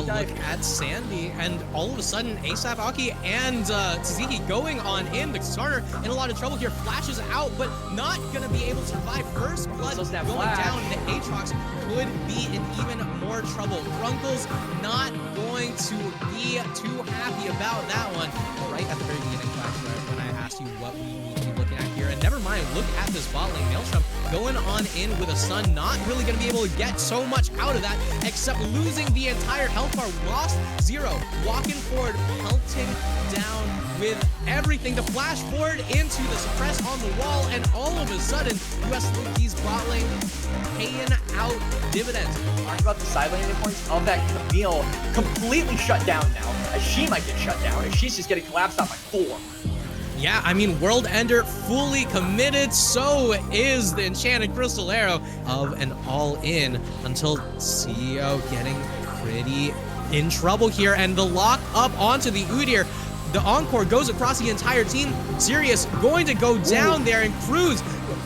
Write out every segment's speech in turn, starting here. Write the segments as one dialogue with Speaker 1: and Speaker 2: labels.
Speaker 1: look at Sandy, and all of a sudden, ASAP Aki and Tsuzuki going on in. The starter in a lot of trouble here, flashes out, but not gonna be able to survive. First blood going down, the Aatrox could be in even more trouble. Grunkle's not going to be too happy about that one. Right at the very beginning, when I asked you what we need to be looking at here, and never mind, look at this bot lane. Maelstrom going on in with a stun, not really going to be able to get so much out of that, except losing the entire health bar. Lost zero, walking forward, pelting down with everything. The flash forward into the suppress on the wall, and all of a sudden, USLD's bot lane paying out dividends.
Speaker 2: Talking about the side lane points of that Camille completely shut down now, as she might get shut down, as she's just getting collapsed on by 4.
Speaker 1: Yeah, I mean, World Ender fully committed, so is the Enchanted Crystal Arrow of an all-in, until CEO getting pretty in trouble here, and the lock up onto the Udyr. The Encore goes across the entire team. Sirius going to go down there, and Cruz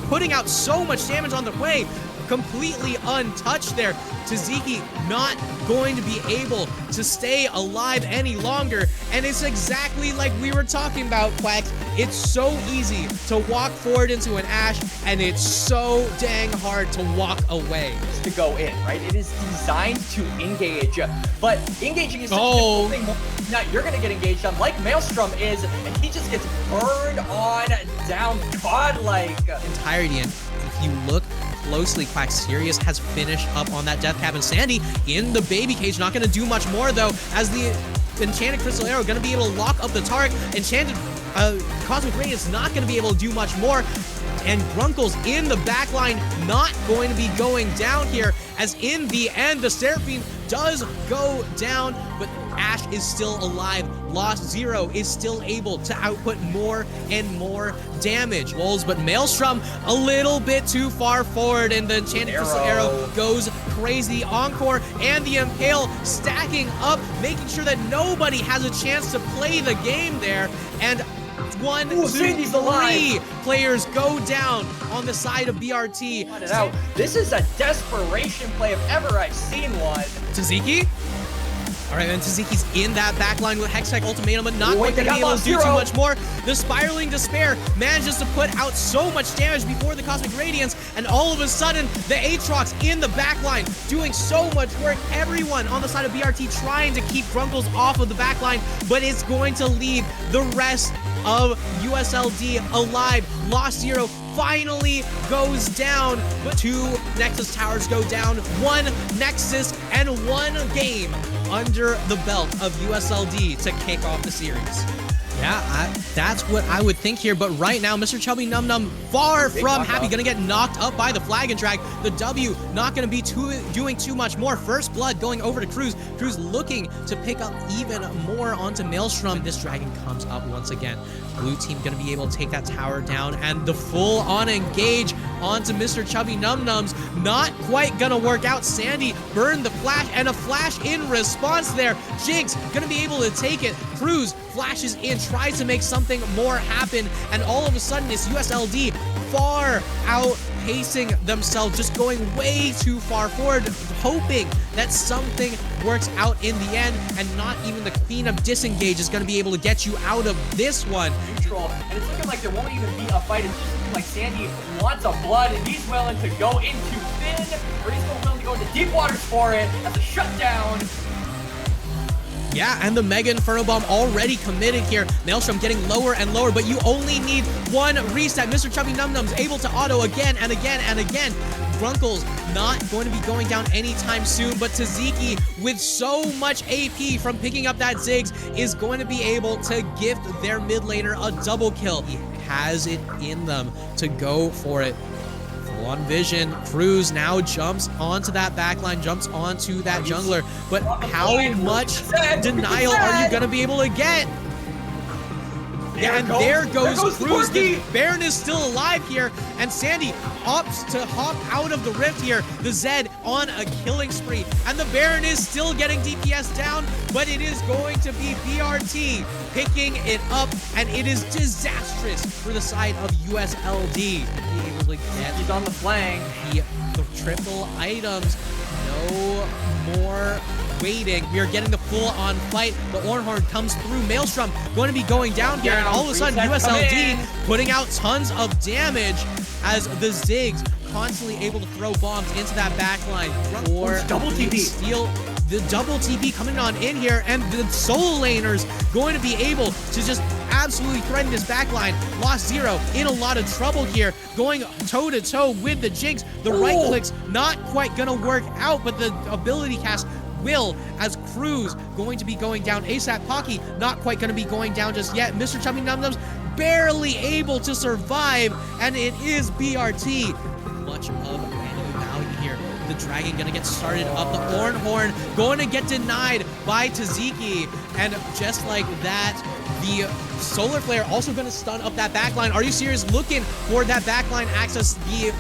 Speaker 1: putting out so much damage on the way, completely untouched there. Tsuzuki not going to be able to stay alive any longer, and it's exactly like we were talking about, Quacks. It's so easy to walk forward into an Ashe, and it's so dang hard to walk away.
Speaker 2: To go in, right? It is designed to engage, but engaging is such a thing. Now you're gonna get engaged on, like Maelstrom is, and he just gets burned on down, godlike.
Speaker 1: Entirety, and if you look closely, Quack, Sirius has finished up on that death cap, and Sandy in the baby cage, not going to do much more though, as the Enchanted Crystal Arrow going to be able to lock up the target. Enchanted Cosmic Radiance not going to be able to do much more, and Grunkle's in the back line, not going to be going down here, as in the end, the Seraphine does go down, but Ashe is still alive. Lost Zero is still able to output more and more damage. Wolves, but Maelstrom a little bit too far forward, and the Enchanted Crystal Arrow goes crazy. Encore and the Impale stacking up, making sure that nobody has a chance to play the game there, and 1, 2, 3 players go down on the side of BRT.
Speaker 2: This is a desperation play if ever I've seen one.
Speaker 1: Tsuzuki? All right, and Tsuzuki's in that backline with Hextech Ultimatum, but not going to be able to do too much more. The Spiraling Despair manages to put out so much damage before the Cosmic Radiance, and all of a sudden, the Aatrox in the backline doing so much work. Everyone on the side of BRT trying to keep Grunkles off of the backline, but it's going to leave the rest of USLD alive. Lost Zero finally goes down, but 2 Nexus towers go down, 1 Nexus and 1 game under the belt of USLD to kick off the series. Yeah, that's what I would think here, but right now, Mr. Chubby Num Num far from happy, gonna get knocked up by the Flag and Drag. The W not gonna be doing too much more. First blood going over to Cruz. Cruz looking to pick up even more onto Maelstrom. This Dragon comes up once again. Blue team gonna be able to take that tower down, and the full-on engage onto Mr. Chubby Num Nums not quite gonna work out. Sandy burned the flash, and a flash in response there. Jinx gonna be able to take it. Cruz flashes in, tries to make something more happen, and all of a sudden it's USLD far outpacing themselves, just going way too far forward, hoping that something works out in the end, and not even the Queen of Disengage is going to be able to get you out of this one.
Speaker 2: Neutral, and it's looking like there won't even be a fight. It's just looking like Sandy wants a blood, and he's willing to go into Finn, or he's willing to go into deep waters for it. That's a shutdown.
Speaker 1: Yeah, and the Mega Inferno Bomb already committed here. Maelstrom getting lower and lower, but you only need 1 reset. Mr. Chubby Num Num's able to auto again and again and again. Grunkle's not going to be going down anytime soon, but Tsuzuki, with so much AP from picking up that Ziggs, is going to be able to gift their mid laner a double kill. He has it in them to go for it. On vision, Cruz now jumps onto that backline, jumps onto that jungler, but how much denial are you gonna be able to get? Yeah, and there goes Cruz. The Baron is still alive here, and Sandy opts to hop out of the rift here. The Zed on a killing spree, and the Baron is still getting DPS down, but it is going to be BRT picking it up, and it is disastrous for the side of USLD. Be able to get
Speaker 2: He's on the flank.
Speaker 1: the triple items. No more waiting. We are getting the full-on fight. The Ornhorn comes through. Maelstrom going to be going down here, and all of a sudden USLD putting out tons of damage as the Ziggs constantly able to throw bombs into that backline. Or
Speaker 2: double TP.
Speaker 1: Steal the double TP coming on in here, and the solo laners going to be able to just absolutely threaten this backline. Lost Zero in a lot of trouble here, going toe-to-toe with the Jinx. The right clicks not quite gonna work out, but the ability cast will, as Cruz going to be going down. ASAP Pocky not quite gonna be going down just yet. Mr. Chubby Num Nums barely able to survive, and it is BRT. Much of random value here. The Dragon gonna get started up. The Ornhorn going to get denied by Taziki, and just like that, the Solar Flare also gonna stun up that backline. Are you serious? Looking for that backline access. The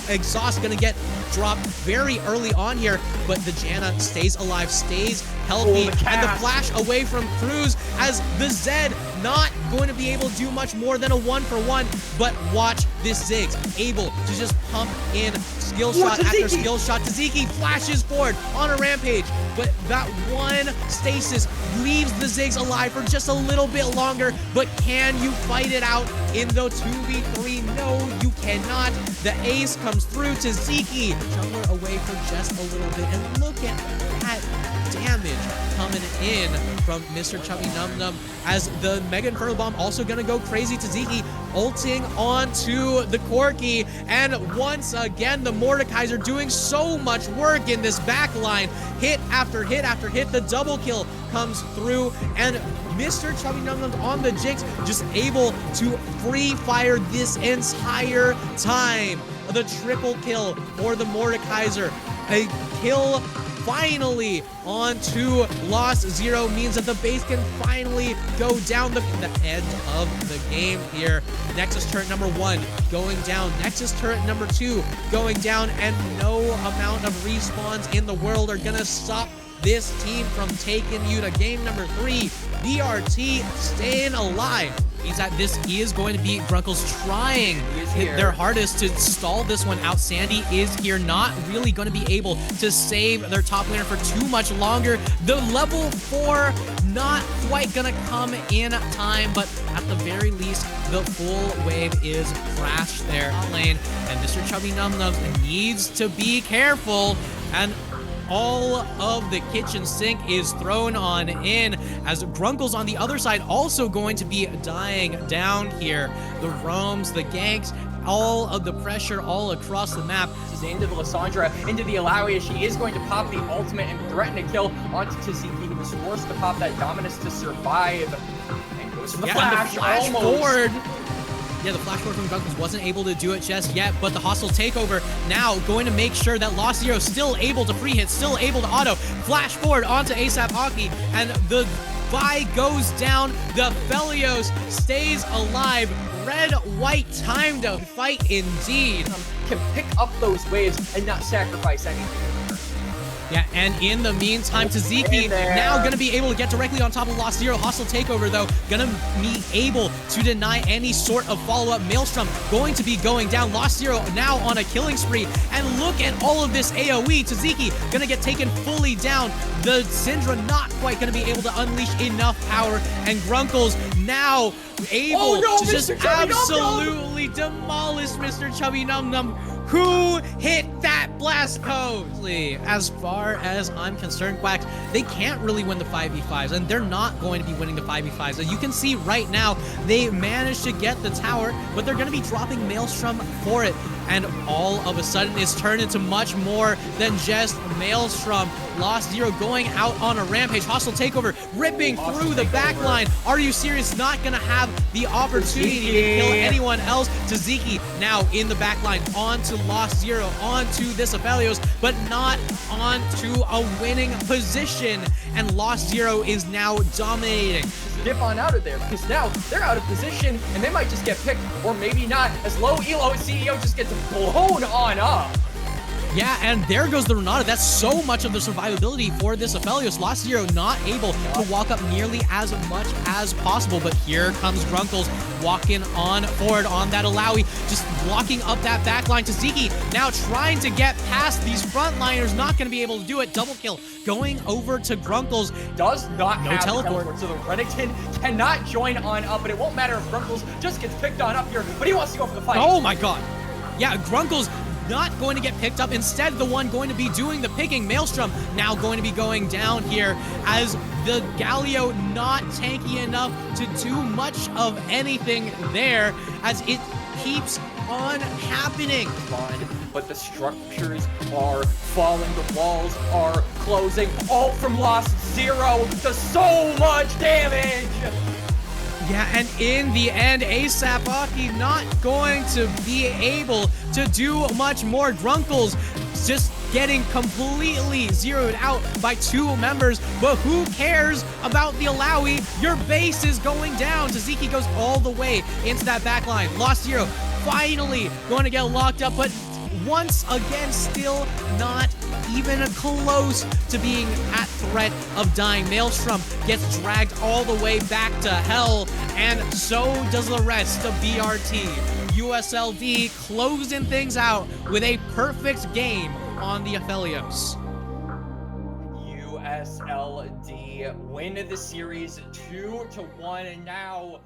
Speaker 1: exhaust gonna get dropped very early on here, but the Janna stays alive, stays healthy, and the flash away from Cruz as the Zed not going to be able to do much more than a 1-for-1, but watch this Ziggs able to just pump in skill shot after skill shot. Taziki flashes forward on a rampage, but that one stasis leaves the Ziggs alive for just a little bit longer. But can you fight it out in the 2v3? No, you cannot. The ace comes through. Taziki jungler away for just a little bit, and look at that damage coming in from Mr. Chubby Num Num as the Mega Inferno Bomb also gonna go crazy. Taziki ulting onto the Corki, and once again the Mordekaiser doing so much work in this back line. Hit after hit after hit, the double kill comes through, and Mr. Chubby Num Nums on the Jinx just able to free fire this entire time. The triple kill for the Mordekaiser. A kill finally onto Lost Zero means that the base can finally go down. The end of the game here. Nexus turret number 1 going down. Nexus turret number 2 going down, and no amount of respawns in the world are gonna stop this team from taking you to game number 3. BRT staying alive. Means that this is going to be Grunkles trying their hardest to stall this one out. Sandy is here, not really going to be able to save their top laner for too much longer. The level 4 not quite going to come in time, but at the very least, the full wave is crashed there on lane, and Mr. Chubby Num Nums needs to be careful, and all of the kitchen sink is thrown on in as Grunkles on the other side also going to be dying down here. The roams, the ganks, all of the pressure all across the map.
Speaker 2: She's into the Lissandra, into the Alawi. She is going to pop the ultimate and threaten to kill onto Taziki, who was forced to pop that Dominus to survive. And goes for the flash,
Speaker 1: forward. Yeah, the flash forward from Grunkles wasn't able to do it just yet, but the hostile takeover now going to make sure that Lost Zero still able to free hit, still able to auto. Flash forward onto ASAP Aki, and the Vi goes down. The Felios stays alive. Red-white time to fight indeed.
Speaker 2: Can pick up those waves and not sacrifice anything.
Speaker 1: Yeah, and in the meantime, Taziki now going to be able to get directly on top of Lost Zero. Hostile takeover, though, going to be able to deny any sort of follow-up. Maelstrom going to be going down. Lost Zero now on a killing spree. And look at all of this AoE. Taziki going to get taken fully down. The Syndra not quite going to be able to unleash enough power. And Grunkles now able to just absolutely demolish Mr. Chubby Num Num. Who hit that blast code? As far as I'm concerned, Quacks, they can't really win the 5v5s, and they're not going to be winning the 5v5s. As you can see right now, they managed to get the tower, but they're going to be dropping Maelstrom for it. And all of a sudden, it's turned into much more than just Maelstrom. Lost Zero going out on a rampage. Hostile takeover, ripping through the back line. Are you serious? Not going to have the opportunity to kill anyone else. Taziki now in the back line, onto Lost Zero, onto this Aphelios, but not onto a winning position. And Lost Zero is now dominating.
Speaker 2: Dip on out of there, because now they're out of position and they might just get picked, or maybe not, as low elo CEO just gets blown on up.
Speaker 1: Yeah, and there goes the Renata. That's so much of the survivability for this Aphelios. Lost Zero not able to walk up nearly as much as possible, but here comes Grunkles walking on forward on that Alawi, just blocking up that backline. Taziki now trying to get past these frontliners, not going to be able to do it. Double kill going over to Grunkles.
Speaker 2: Does not have
Speaker 1: teleport.
Speaker 2: So the Renekton cannot join on up, but it won't matter if Grunkles just gets picked on up here, but he wants to go for the fight.
Speaker 1: Oh my god. Yeah, Grunkles not going to get picked up. Instead, the one going to be doing the picking. Maelstrom now going to be going down here as the Galio not tanky enough to do much of anything there as it keeps on happening.
Speaker 2: But the structures are falling, the walls are closing, all from Lost Zero to so much damage.
Speaker 1: Yeah, and in the end, ASAP Aki not going to be able to do much more. Grunkles just getting completely zeroed out by 2 members, but who cares about the Alawi? Your base is going down. Taziki goes all the way into that back line. Lost Zero finally going to get locked up, but once again, still not even close to being at threat of dying. Maelstrom gets dragged all the way back to hell, and so does the rest of BRT. USLD closing things out with a perfect game on the Aphelios.
Speaker 2: USLD win the series 2-1, and now